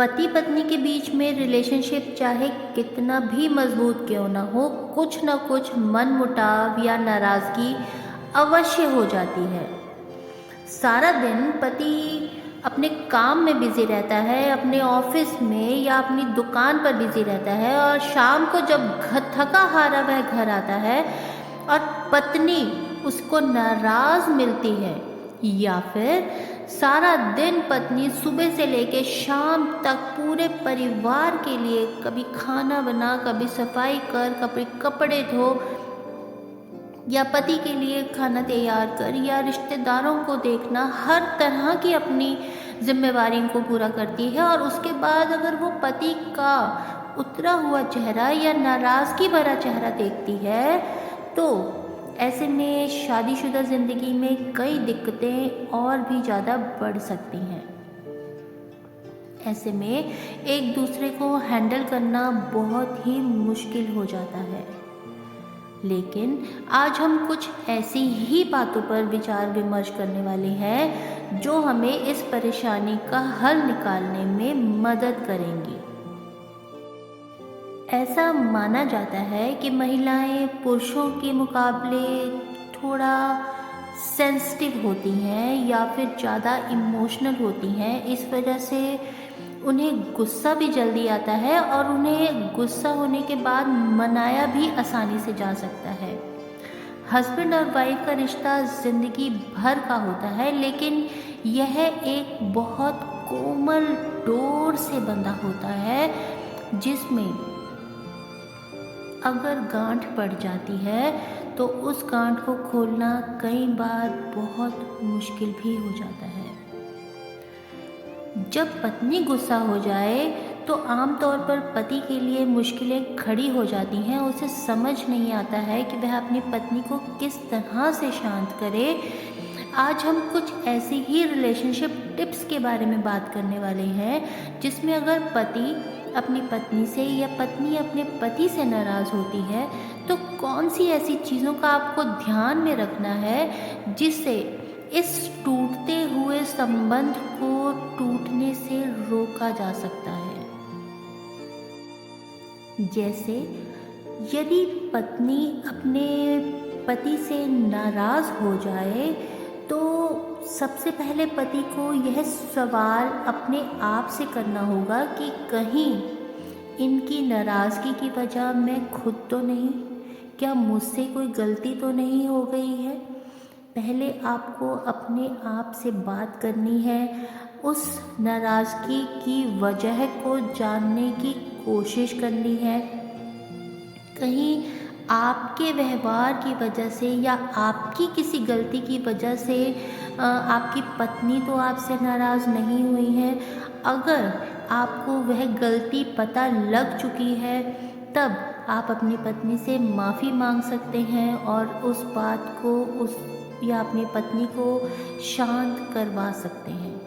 पति पत्नी के बीच में रिलेशनशिप चाहे कितना भी मजबूत क्यों ना हो, कुछ ना कुछ मनमुटाव या नाराज़गी अवश्य हो जाती है। सारा दिन पति अपने काम में बिजी रहता है, अपने ऑफिस में या अपनी दुकान पर बिजी रहता है, और शाम को जब थका हारा वह घर आता है और पत्नी उसको नाराज मिलती है, या फिर सारा दिन पत्नी सुबह से लेकर शाम तक पूरे परिवार के लिए कभी खाना बना, कभी सफाई कर, कभी कपड़े धो, या पति के लिए खाना तैयार कर, या रिश्तेदारों को देखना, हर तरह की अपनी जिम्मेवारी को पूरा करती है। और उसके बाद अगर वो पति का उतरा हुआ चेहरा या नाराज़गी भरा चेहरा देखती है, तो ऐसे में शादीशुदा ज़िंदगी में कई दिक्कतें और भी ज़्यादा बढ़ सकती हैं। ऐसे में एक दूसरे को हैंडल करना बहुत ही मुश्किल हो जाता है। लेकिन आज हम कुछ ऐसी ही बातों पर विचार विमर्श करने वाले हैं जो हमें इस परेशानी का हल निकालने में मदद करेंगी। ऐसा माना जाता है कि महिलाएं पुरुषों के मुकाबले थोड़ा सेंसिटिव होती हैं या फिर ज़्यादा इमोशनल होती हैं। इस वजह से उन्हें गुस्सा भी जल्दी आता है और उन्हें गुस्सा होने के बाद मनाया भी आसानी से जा सकता है। हस्बैंड और वाइफ का रिश्ता ज़िंदगी भर का होता है, लेकिन यह एक बहुत कोमल डोर से बंधा होता है, जिसमें अगर गांठ पड़ जाती है तो उस गांठ को खोलना कई बार बहुत मुश्किल भी हो जाता है। जब पत्नी गुस्सा हो जाए तो आमतौर पर पति के लिए मुश्किलें खड़ी हो जाती हैं। उसे समझ नहीं आता है कि वह अपनी पत्नी को किस तरह से शांत करे। आज हम कुछ ऐसी ही रिलेशनशिप टिप्स के बारे में बात करने वाले हैं, जिसमें अगर पति अपनी पत्नी से या पत्नी अपने पति से नाराज़ होती है तो कौन सी ऐसी चीज़ों का आपको ध्यान में रखना है जिससे इस टूटते हुए संबंध को टूटने से रोका जा सकता है। जैसे यदि पत्नी अपने पति से नाराज़ हो जाए तो सबसे पहले पति को यह सवाल अपने आप से करना होगा कि कहीं इनकी नाराज़गी की वजह मैं खुद तो नहीं, क्या मुझसे कोई गलती तो नहीं हो गई है। पहले आपको अपने आप से बात करनी है, उस नाराज़गी की वजह को जानने की कोशिश करनी है। कहीं आपके व्यवहार की वजह से या आपकी किसी गलती की वजह से आपकी पत्नी तो आपसे नाराज़ नहीं हुई है। अगर आपको वह गलती पता लग चुकी है, तब आप अपनी पत्नी से माफ़ी मांग सकते हैं और उस बात को या अपनी पत्नी को शांत करवा सकते हैं।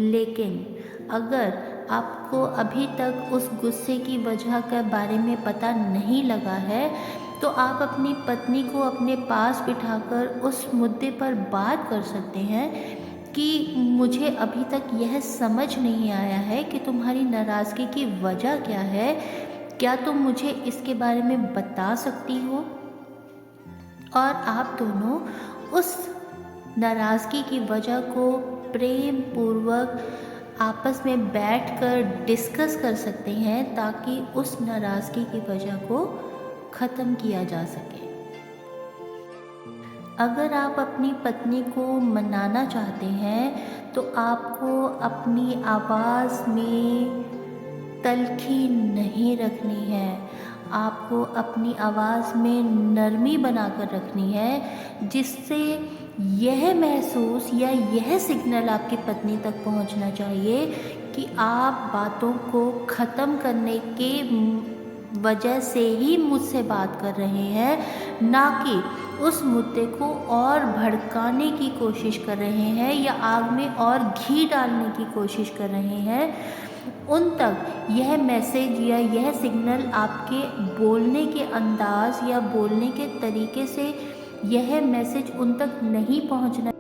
लेकिन अगर आपको अभी तक उस गुस्से की वजह के बारे में पता नहीं लगा है, तो आप अपनी पत्नी को अपने पास बिठाकर उस मुद्दे पर बात कर सकते हैं कि मुझे अभी तक यह समझ नहीं आया है कि तुम्हारी नाराज़गी की वजह क्या है, क्या तुम मुझे इसके बारे में बता सकती हो। और आप दोनों उस नाराज़गी की वजह को प्रेम पूर्वक आपस में बैठकर डिस्कस कर सकते हैं, ताकि उस नाराज़गी की वजह को ख़त्म किया जा सके। अगर आप अपनी पत्नी को मनाना चाहते हैं तो आपको अपनी आवाज़ में तल्खी नहीं रखनी है, आपको अपनी आवाज़ में नरमी बनाकर रखनी है, जिससे यह महसूस या यह सिग्नल आपकी पत्नी तक पहुंचना चाहिए कि आप बातों को ख़त्म करने के वजह से ही मुझसे बात कर रहे हैं, ना कि उस मुद्दे को और भड़काने की कोशिश कर रहे हैं या आग में और घी डालने की कोशिश कर रहे हैं। उन तक यह मैसेज या यह सिग्नल आपके बोलने के अंदाज या बोलने के तरीके से यह मैसेज उन तक नहीं पहुंचना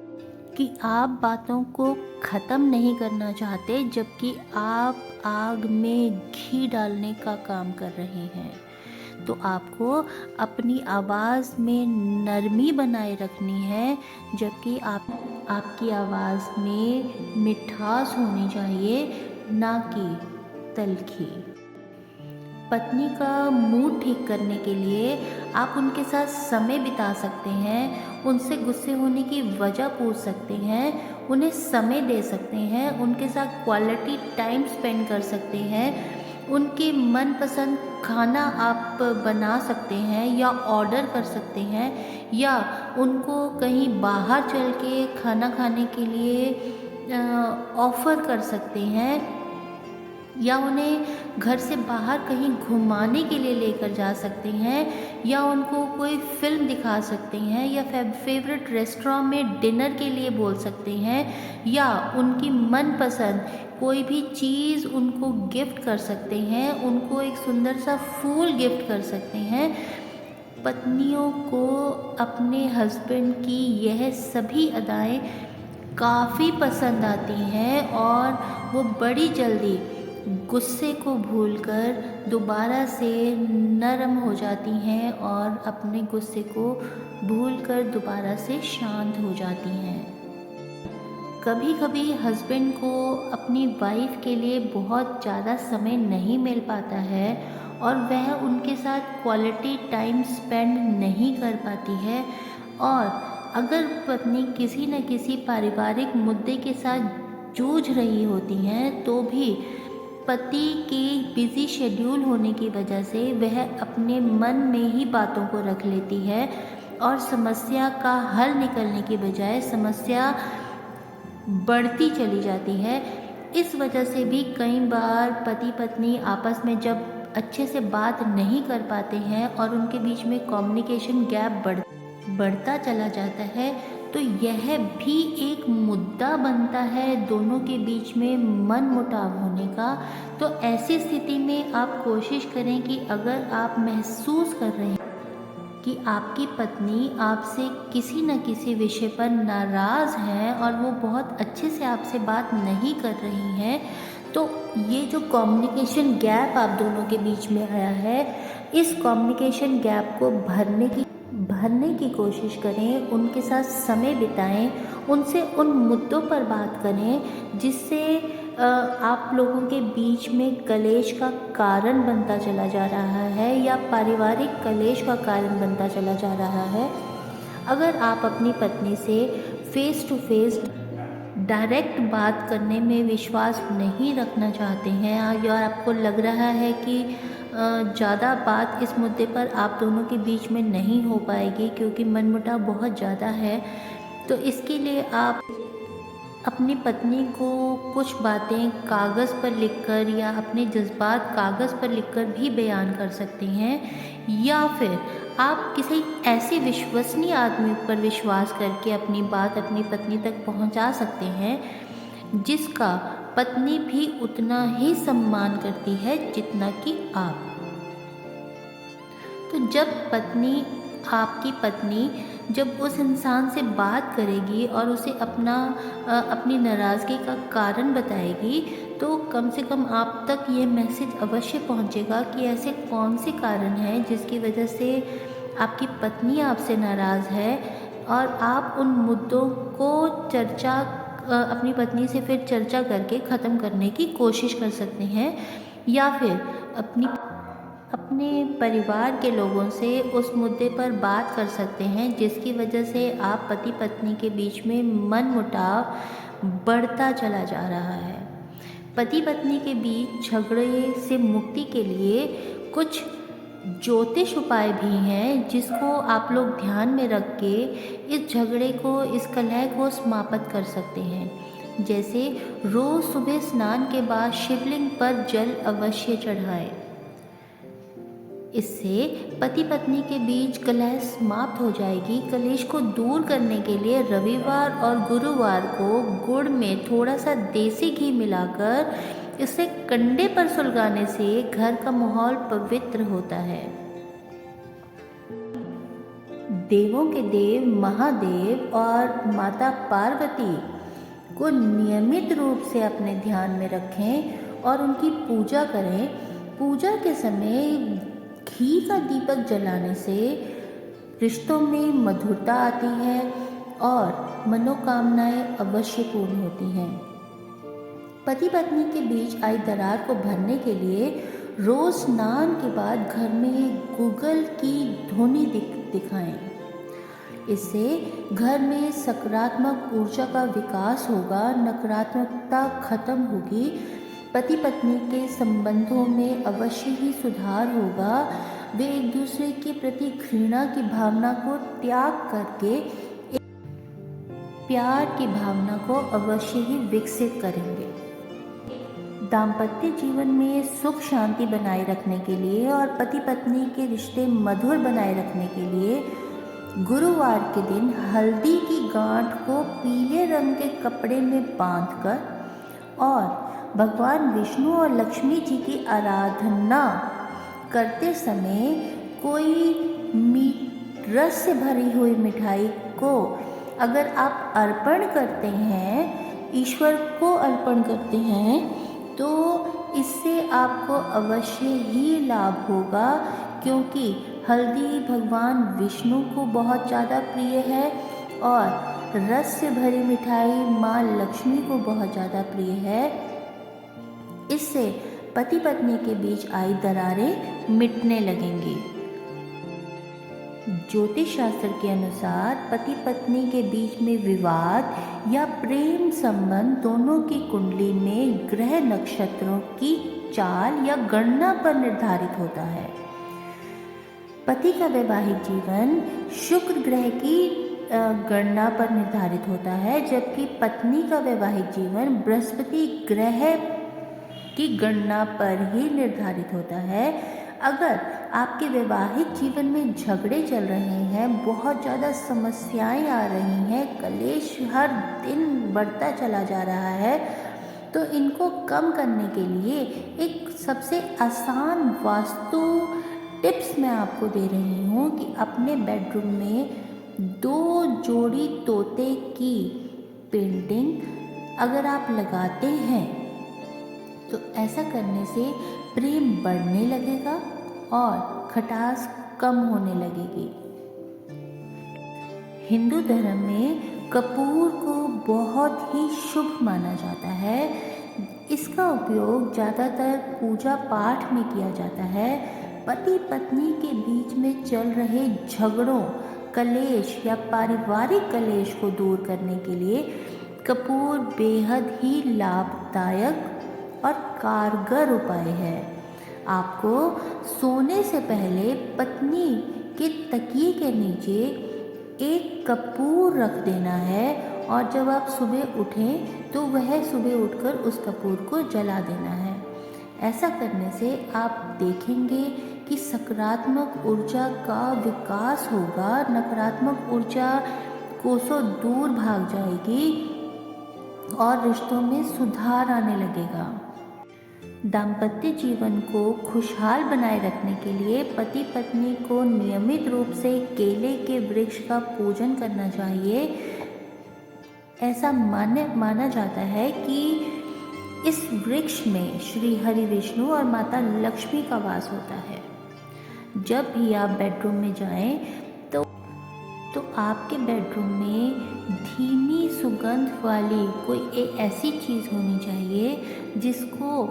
कि आप बातों को ख़त्म नहीं करना चाहते, जबकि आप आग में घी डालने का काम कर रहे हैं। तो आपको अपनी आवाज़ में नरमी बनाए रखनी है, जबकि आपकी आवाज़ में मिठास होनी चाहिए, ना कि तल्खी। पत्नी का मूड ठीक करने के लिए आप उनके साथ समय बिता सकते हैं, उनसे गुस्से होने की वजह पूछ सकते हैं, उन्हें समय दे सकते हैं, उनके साथ क्वालिटी टाइम स्पेंड कर सकते हैं, उनके मनपसंद खाना आप बना सकते हैं या ऑर्डर कर सकते हैं, या उनको कहीं बाहर चल के खाना खाने के लिए ऑफ़र कर सकते हैं, या उन्हें घर से बाहर कहीं घुमाने के लिए लेकर जा सकते हैं, या उनको कोई फ़िल्म दिखा सकते हैं, या फेवरेट रेस्टोरेंट में डिनर के लिए बोल सकते हैं, या उनकी मनपसंद कोई भी चीज़ उनको गिफ्ट कर सकते हैं, उनको एक सुंदर सा फूल गिफ्ट कर सकते हैं। पत्नियों को अपने हस्बैंड की यह सभी अदाएँ काफ़ी पसंद आती हैं, और वो बड़ी जल्दी गुस्से को भूलकर दोबारा से नरम हो जाती हैं और अपने गुस्से को भूलकर दोबारा से शांत हो जाती हैं। कभी कभी हस्बैंड को अपनी वाइफ के लिए बहुत ज़्यादा समय नहीं मिल पाता है, और वह उनके साथ क्वालिटी टाइम स्पेंड नहीं कर पाती है, और अगर पत्नी किसी न किसी पारिवारिक मुद्दे के साथ जूझ रही होती हैं, तो भी पति के बिज़ी शेड्यूल होने की वजह से वह अपने मन में ही बातों को रख लेती है, और समस्या का हल निकलने की बजाय समस्या बढ़ती चली जाती है। इस वजह से भी कई बार पति पत्नी आपस में जब अच्छे से बात नहीं कर पाते हैं और उनके बीच में कम्युनिकेशन गैप बढ़ता चला जाता है, तो यह भी एक मुद्दा बनता है दोनों के बीच में मनमुटाव होने का। तो ऐसी स्थिति में आप कोशिश करें कि अगर आप महसूस कर रहे हैं कि आपकी पत्नी आपसे किसी न किसी विषय पर नाराज़ हैं और वो बहुत अच्छे से आपसे बात नहीं कर रही हैं, तो ये जो कम्युनिकेशन गैप आप दोनों के बीच में आया है, इस कम्युनिकेशन गैप को भरने की कोशिश करें, उनके साथ समय बिताएं, उनसे उन मुद्दों पर बात करें जिससे आप लोगों के बीच में कलेश का कारण बनता चला जा रहा है, या पारिवारिक कलेश का कारण बनता चला जा रहा है। अगर आप अपनी पत्नी से फेस टू फेस डायरेक्ट बात करने में विश्वास नहीं रखना चाहते हैं, या आपको लग रहा है कि ज़्यादा बात इस मुद्दे पर आप दोनों के बीच में नहीं हो पाएगी क्योंकि मनमुटाव बहुत ज़्यादा है, तो इसके लिए आप अपनी पत्नी को कुछ बातें कागज़ पर लिखकर या अपने जज्बात कागज़ पर लिखकर भी बयान कर सकते हैं, या फिर आप किसी ऐसे विश्वसनीय आदमी पर विश्वास करके अपनी बात अपनी पत्नी तक पहुंचा सकते हैं जिसका पत्नी भी उतना ही सम्मान करती है जितना कि आप। तो जब आपकी पत्नी जब उस इंसान से बात करेगी और उसे अपनी नाराज़गी का कारण बताएगी, तो कम से कम आप तक ये मैसेज अवश्य पहुंचेगा कि ऐसे कौन से कारण हैं जिसकी वजह से आपकी पत्नी आपसे नाराज़ है, और आप उन मुद्दों को अपनी पत्नी से फिर चर्चा करके ख़त्म करने की कोशिश कर सकते हैं, या फिर अपने परिवार के लोगों से उस मुद्दे पर बात कर सकते हैं जिसकी वजह से आप पति पत्नी के बीच में मनमुटाव बढ़ता चला जा रहा है। पति पत्नी के बीच झगड़े से मुक्ति के लिए कुछ ज्योतिष उपाय भी हैं जिसको आप लोग ध्यान में रख के इस झगड़े को, इस कलह को समाप्त कर सकते हैं। जैसे रोज़ सुबह स्नान के बाद शिवलिंग पर जल अवश्य चढ़ाएं। इससे पति पत्नी के बीच कलह समाप्त हो जाएगी। कलेश को दूर करने के लिए रविवार और गुरुवार को गुड़ में थोड़ा सा देसी घी मिलाकर इसे कंडे पर सुलगाने से घर का माहौल पवित्र होता है। देवों के देव महादेव और माता पार्वती को नियमित रूप से अपने ध्यान में रखें और उनकी पूजा करें। पूजा के समय घी का दीपक जलाने से रिश्तों में मधुरता आती है और मनोकामनाएं अवश्य पूर्ण होती हैं। पति पत्नी के बीच आई दरार को भरने के लिए रोज स्नान के बाद घर में गूगल की ध्वनि दिखाएं। इससे घर में सकारात्मक ऊर्जा का विकास होगा, नकारात्मकता खत्म होगी, पति पत्नी के संबंधों में अवश्य ही सुधार होगा। वे एक दूसरे के प्रति घृणा की भावना को त्याग करके प्यार की भावना को अवश्य ही विकसित करेंगे। दाम्पत्य जीवन में सुख शांति बनाए रखने के लिए और पति पत्नी के रिश्ते मधुर बनाए रखने के लिए गुरुवार के दिन हल्दी की गांठ को पीले रंग के कपड़े में बांधकर और भगवान विष्णु और लक्ष्मी जी की आराधना करते समय कोई रस से भरी हुई मिठाई को अगर आप अर्पण करते हैं, ईश्वर को अर्पण करते हैं, तो इससे आपको अवश्य ही लाभ होगा, क्योंकि हल्दी भगवान विष्णु को बहुत ज़्यादा प्रिय है और रस से भरी मिठाई माँ लक्ष्मी को बहुत ज़्यादा प्रिय है। इससे पति पत्नी के बीच आई दरारें मिटने लगेंगी। ज्योतिष शास्त्र के अनुसार पति पत्नी के बीच में विवाद या प्रेम संबंध दोनों की कुंडली में ग्रह नक्षत्रों की चाल या गणना पर निर्धारित होता है। पति का वैवाहिक जीवन शुक्र ग्रह की गणना पर निर्धारित होता है, जबकि पत्नी का वैवाहिक जीवन बृहस्पति ग्रह की गणना पर ही निर्धारित होता है। अगर आपके वैवाहिक जीवन में झगड़े चल रहे हैं, बहुत ज़्यादा समस्याएं आ रही हैं, कलेश हर दिन बढ़ता चला जा रहा है, तो इनको कम करने के लिए एक सबसे आसान वास्तु टिप्स मैं आपको दे रही हूँ कि अपने बेडरूम में 2 जोड़ी तोते की पेंटिंग अगर आप लगाते हैं तो ऐसा करने से प्रेम बढ़ने लगेगा और खटास कम होने लगेगी। हिंदू धर्म में कपूर को बहुत ही शुभ माना जाता है। इसका उपयोग ज़्यादातर पूजा पाठ में किया जाता है। पति पत्नी के बीच में चल रहे झगड़ों, कलेश या पारिवारिक कलेश को दूर करने के लिए कपूर बेहद ही लाभदायक और कारगर उपाय है। आपको सोने से पहले पत्नी के तकिए के नीचे एक कपूर रख देना है और जब आप सुबह उठें तो वह सुबह उठकर उस कपूर को जला देना है। ऐसा करने से आप देखेंगे कि सकारात्मक ऊर्जा का विकास होगा, नकारात्मक ऊर्जा कोसों दूर भाग जाएगी और रिश्तों में सुधार आने लगेगा। दाम्पत्य जीवन को खुशहाल बनाए रखने के लिए पति पत्नी को नियमित रूप से केले के वृक्ष का पूजन करना चाहिए। ऐसा माना जाता है कि इस वृक्ष में श्री हरि विष्णु और माता लक्ष्मी का वास होता है। जब भी आप बेडरूम में जाएं तो आपके बेडरूम में धीमी सुगंध वाली कोई ऐसी चीज़ होनी चाहिए जिसको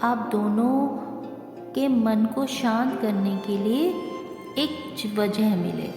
आप दोनों के मन को शांत करने के लिए एक वजह मिले।